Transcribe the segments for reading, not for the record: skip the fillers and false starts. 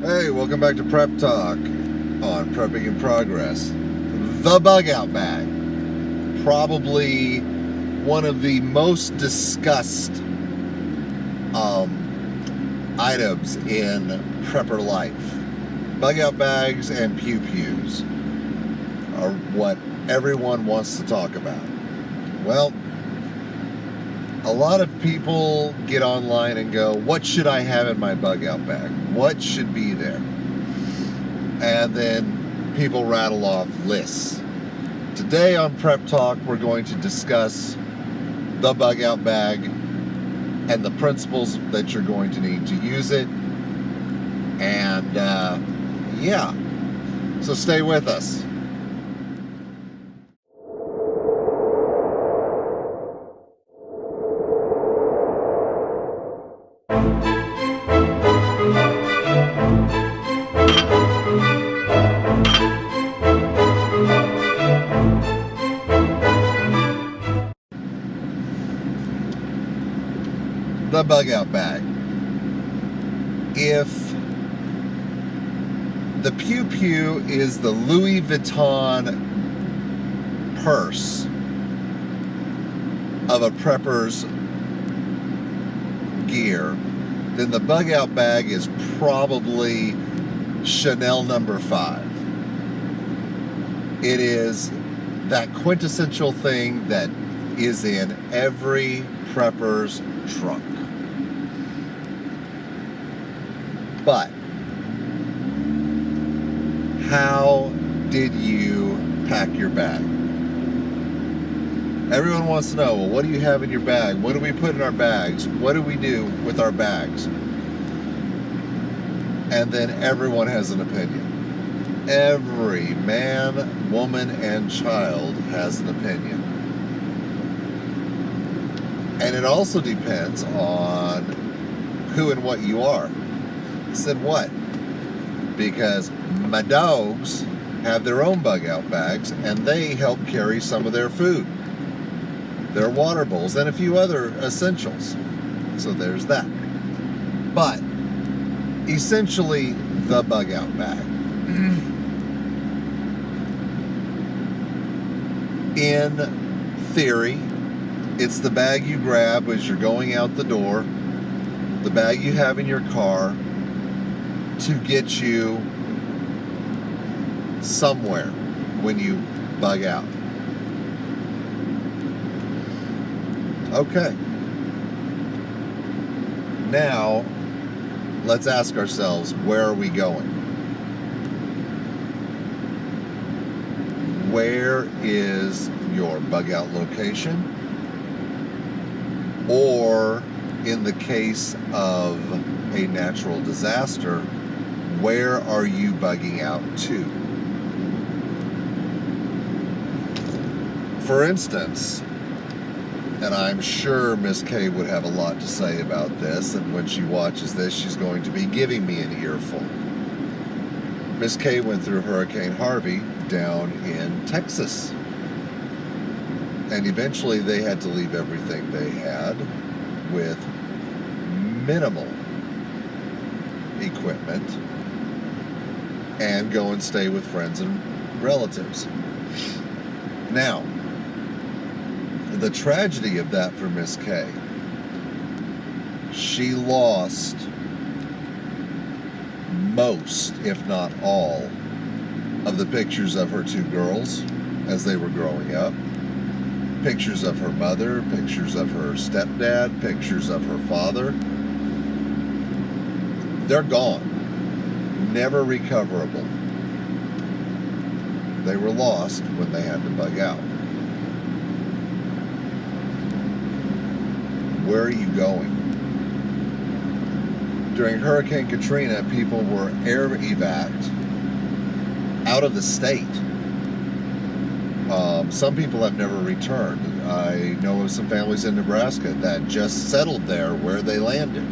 Hey, welcome back to Prep Talk on Prepping in Progress. The bug out bag. Probably one of the most discussed items in prepper life. Bug out bags and pew-pews are what everyone wants to talk about. Well, a lot of people get online and go, what should I have in my bug out bag? What should be there? And then people rattle off lists. Today on Prep Talk, we're going to discuss the bug out bag and the principles that you're going to need to use it. And yeah, so stay with us. The bug out bag. If the Pew Pew is the Louis Vuitton purse of a prepper's gear, then the bug out bag is probably Chanel number 5. It is that quintessential thing that is in every prepper's trunk. But how did you pack your bag? Everyone wants to know, well, what do you have in your bag? What do we put in our bags? What do we do with our bags? And then everyone has an opinion. Every man, woman, and child has an opinion. And it also depends on who and what you are. I said what? Because my dogs have their own bug out bags and they help carry some of their food, their water bowls, and a few other essentials. So there's that. But essentially, the bug out bag. In theory, it's the bag you grab as you're going out the door, the bag you have in your car to get you somewhere when you bug out. Okay. Now, let's ask ourselves, where are we going? Where is your bug out location? Or, in the case of a natural disaster, where are you bugging out to? For instance, and I'm sure Miss K would have a lot to say about this, and when she watches this, she's going to be giving me an earful. Miss K went through Hurricane Harvey down in Texas. And eventually they had to leave everything they had with minimal equipment and go and stay with friends and relatives. Now, the tragedy of that for Miss K, she lost most, if not all, of the pictures of her 2 girls as they were growing up. Pictures of her mother, pictures of her stepdad, pictures of her father. They're gone. Never recoverable. They were lost when they had to bug out. Where are you going? During Hurricane Katrina, people were air evac'd out of the state. Some people have never returned. I know of some families in Nebraska that just settled there where they landed.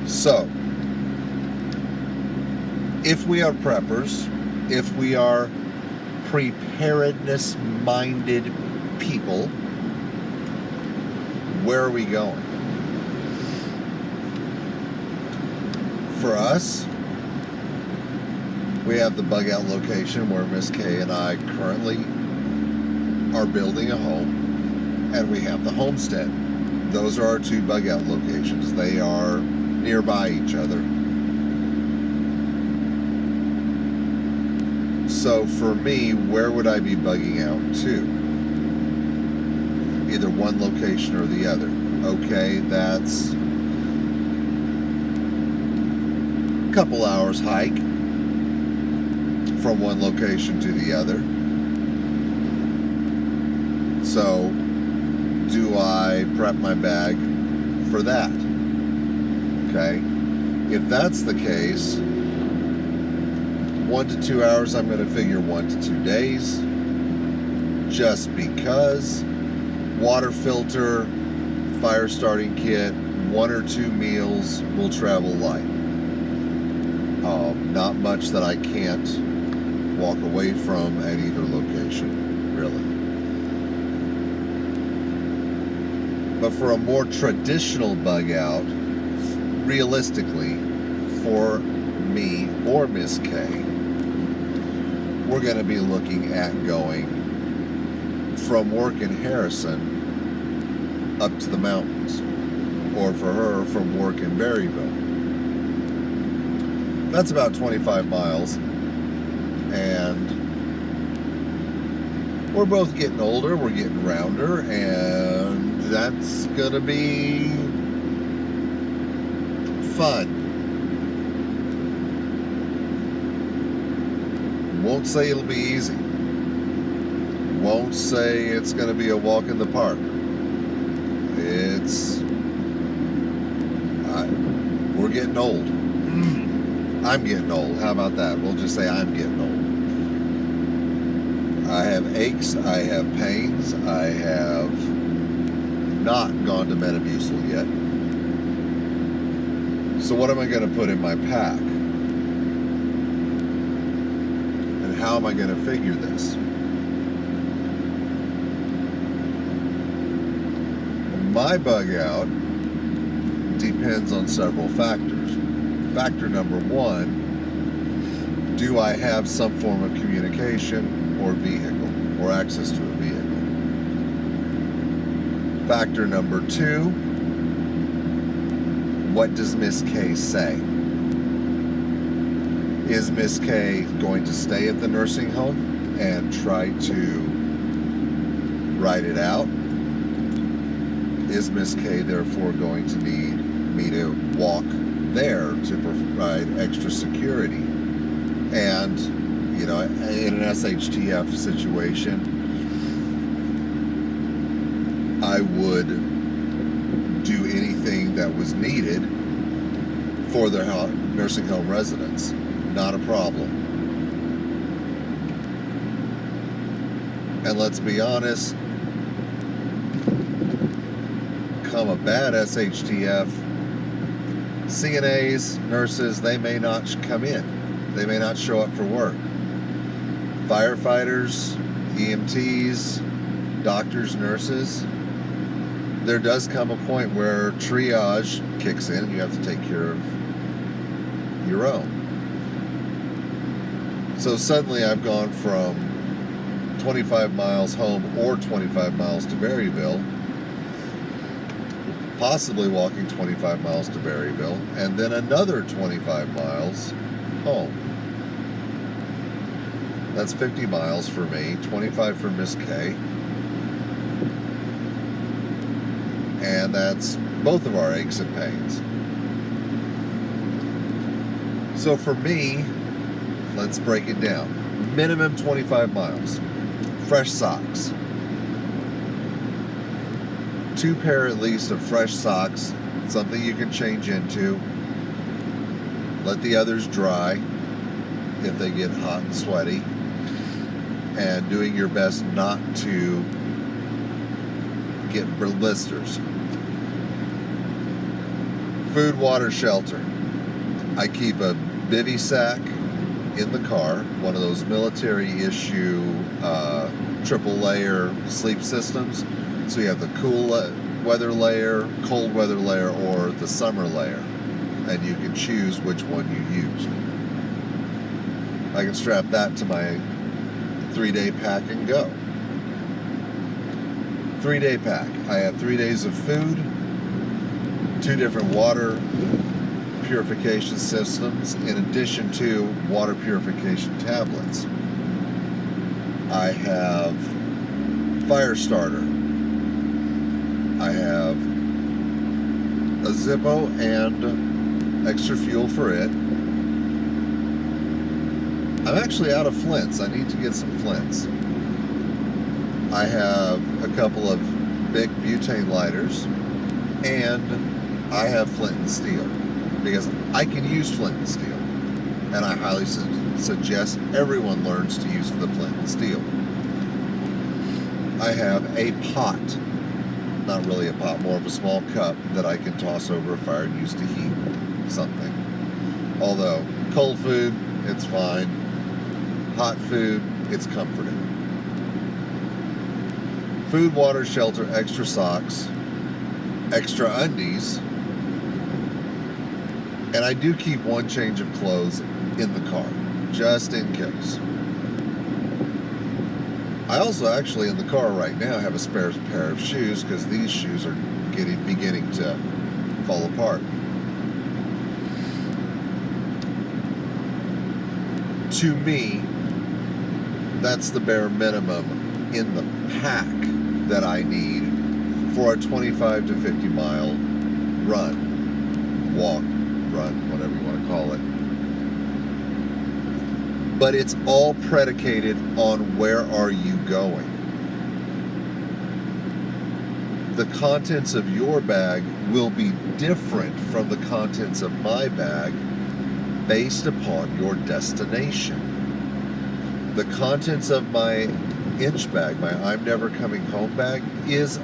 So, if we are preppers, if we are preparedness-minded people, where are we going? For us, we have the bug out location where Miss Kay and I currently are building a home, and we have the homestead. Those are our two bug out locations. They are nearby each other. So for me, where would I be bugging out to? Either one location or the other. Okay, that's a couple hours hike from one location to the other. So, do I prep my bag for that? Okay. If that's the case, 1 to 2 hours, I'm going to figure 1 to 2 days. Just because water filter, fire starting kit, 1 or 2 meals will travel light. Not much that I can't walk away from at either location, really. But for a more traditional bug out, realistically, for me or Miss Kay, we're going to be looking at going from work in Harrison up to the mountains, or for her from work in Berryville. That's about 25 miles, and we're both getting older, we're getting rounder, and that's gonna be fun. Won't say it'll be easy. Won't say it's gonna be a walk in the park. We're getting old. I'm getting old. How about that? We'll just say I'm getting old. I have aches. I have pains. I have not gone to Metamucil yet. So what am I going to put in my pack? And how am I going to figure this? My bug out depends on several factors. Factor number 1, do I have some form of communication or vehicle, or access to a vehicle? Factor number 2, what does Miss Kay say? Is Miss Kay going to stay at the nursing home and try to ride it out? Is Miss Kay therefore going to need me to walk there to provide extra security? And, you know, in an SHTF situation, I would do anything that was needed for their nursing home residents. Not a problem. And let's be honest, come a bad SHTF, CNAs, nurses, they may not come in. They may not show up for work. Firefighters, EMTs, doctors, nurses, there does come a point where triage kicks in and you have to take care of your own. So suddenly I've gone from 25 miles home or 25 miles to Berryville, possibly walking 25 miles to Berryville, and then another 25 miles home. That's 50 miles for me, 25 for Miss Kay. And that's both of our aches and pains. So for me, let's break it down. Minimum 25 miles. Fresh socks. 2 pair at least of fresh socks, something you can change into. Let the others dry if they get hot and sweaty. And doing your best not to get blisters. Food, water, shelter. I keep a bivy sack in the car, one of those military issue triple layer sleep systems. So you have the cool weather layer, cold weather layer, or the summer layer. and you can choose which one you use. I can strap that to my 3-day pack and go. 3-day pack. I have 3 days of food, 2 different water purification systems, in addition to water purification tablets. I have fire starter. I have a Zippo and extra fuel for it. I'm actually out of flints. I need to get some flints. I have a couple of big butane lighters, and I have flint and steel, because I can use flint and steel, and I highly suggest everyone learns to use the flint and steel. I have a pot, not really a pot, more of a small cup that I can toss over a fire and use to heat something. Although cold food, it's fine. Hot food, it's comforting. Food, water, shelter, extra socks, extra undies, and I do keep 1 change of clothes in the car, just in case. I also actually in the car right now have a spare pair of shoes, because these shoes are beginning to fall apart. To me, that's the bare minimum in the pack that I need for a 25 to 50 mile run, walk, run, whatever you want to call it. But it's all predicated on where are you going. The contents of your bag will be different from the contents of my bag based upon your destination. The contents of my inch bag, my I'm Never Coming Home bag, is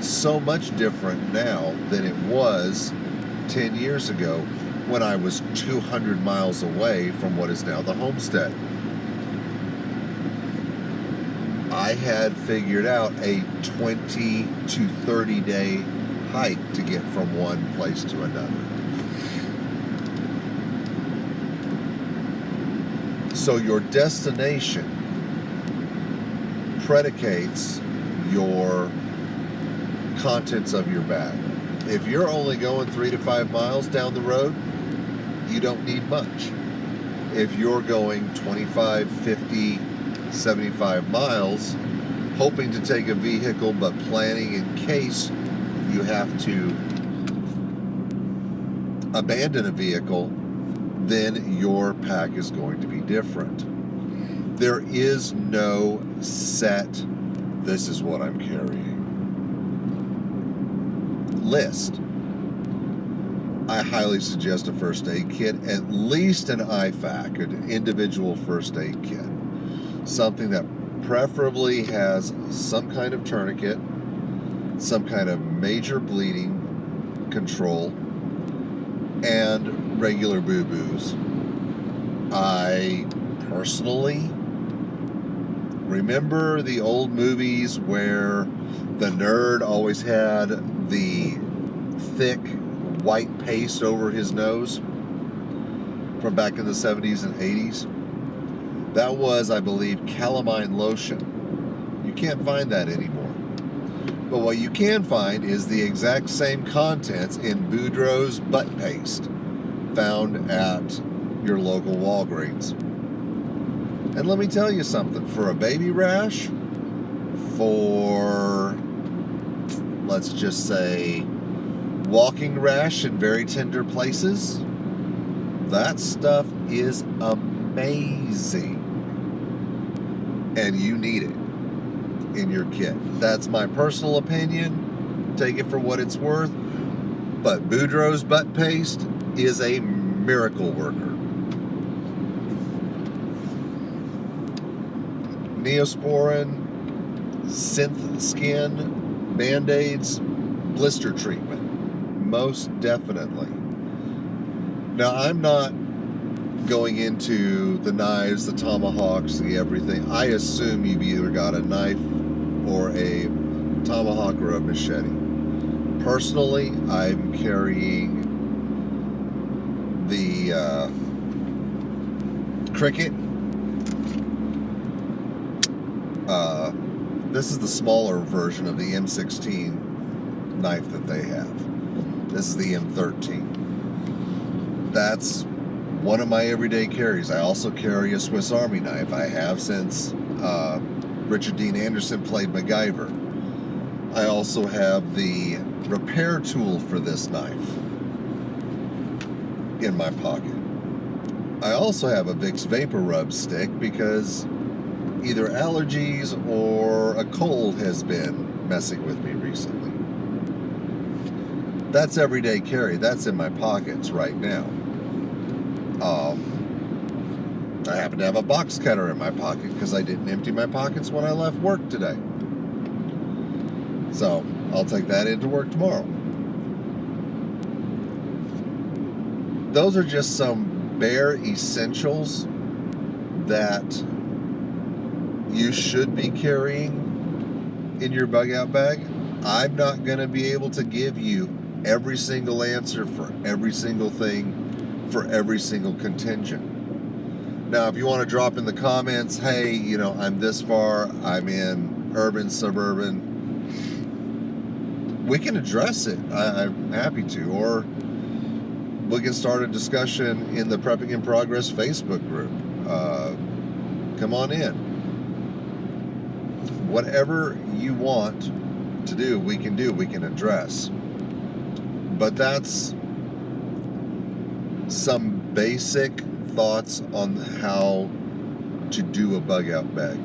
so much different now than it was 10 years ago when I was 200 miles away from what is now the homestead. I had figured out a 20 to 30 day hike to get from one place to another. So your destination predicates your contents of your bag. If you're only going 3 to 5 miles down the road, you don't need much. If you're going 25, 50, 75 miles, hoping to take a vehicle but planning in case you have to abandon a vehicle, then your pack is going to be different. There is no set, this is what I'm carrying list. I highly suggest a first aid kit, at least an IFAK, an individual first aid kit. Something that preferably has some kind of tourniquet, some kind of major bleeding control, and regular boo-boos. I personally remember the old movies where the nerd always had the thick white paste over his nose from back in the 70s and 80s. That was, I believe, calamine lotion. You can't find that anymore. But what you can find is the exact same contents in Boudreaux's butt paste found at your local Walgreens. And let me tell you something, for a baby rash, for, let's just say, walking rash in very tender places, that stuff is amazing. And you need it in your kit. That's my personal opinion. Take it for what it's worth. But Boudreaux's butt paste is a miracle worker. Neosporin, synth skin, band-aids, blister treatment. Most definitely. Now, I'm not going into the knives, the tomahawks, the everything. I assume you've either got a knife or a tomahawk or a machete. Personally, I'm carrying Cricket. This is the smaller version of the M16 knife that they have. This is the M13. That's one of my everyday carries. I also carry a Swiss Army knife. I have since Richard Dean Anderson played MacGyver. I also have the repair tool for this knife in my pocket. I also have a Vicks Vapor Rub stick because either allergies or a cold has been messing with me recently. That's everyday carry. That's in my pockets right now. I happen to have a box cutter in my pocket because I didn't empty my pockets when I left work today. So I'll take that into work tomorrow. Those are just some bare essentials that you should be carrying in your bug out bag. I'm not going to be able to give you every single answer for every single thing, for every single contingent. Now, if you want to drop in the comments, hey, I'm this far, I'm in urban, suburban, we can address it. I'm happy to. Or we can start a discussion in the Prepping in Progress Facebook group. Come on in. Whatever you want to do, we can do, we can address. But that's some basic thoughts on how to do a bug out bag.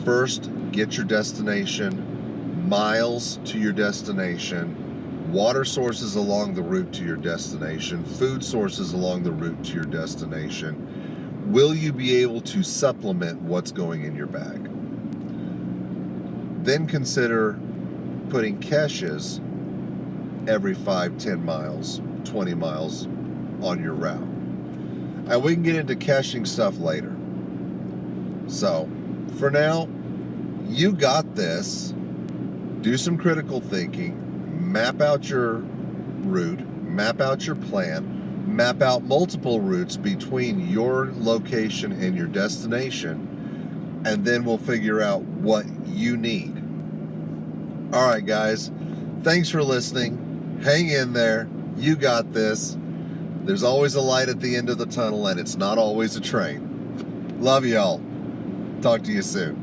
First, get your destination, miles to your destination, water sources along the route to your destination, food sources along the route to your destination. Will you be able to supplement what's going in your bag? Then consider putting caches every 5, 10 miles, 20 miles on your route. And we can get into caching stuff later. So, for now, you got this. Do some critical thinking. Map out your route. Map out your plan. Map out multiple routes between your location and your destination. And then we'll figure out what you need. All right, guys. Thanks for listening. Hang in there. You got this. There's always a light at the end of the tunnel, and it's not always a train. Love y'all. Talk to you soon.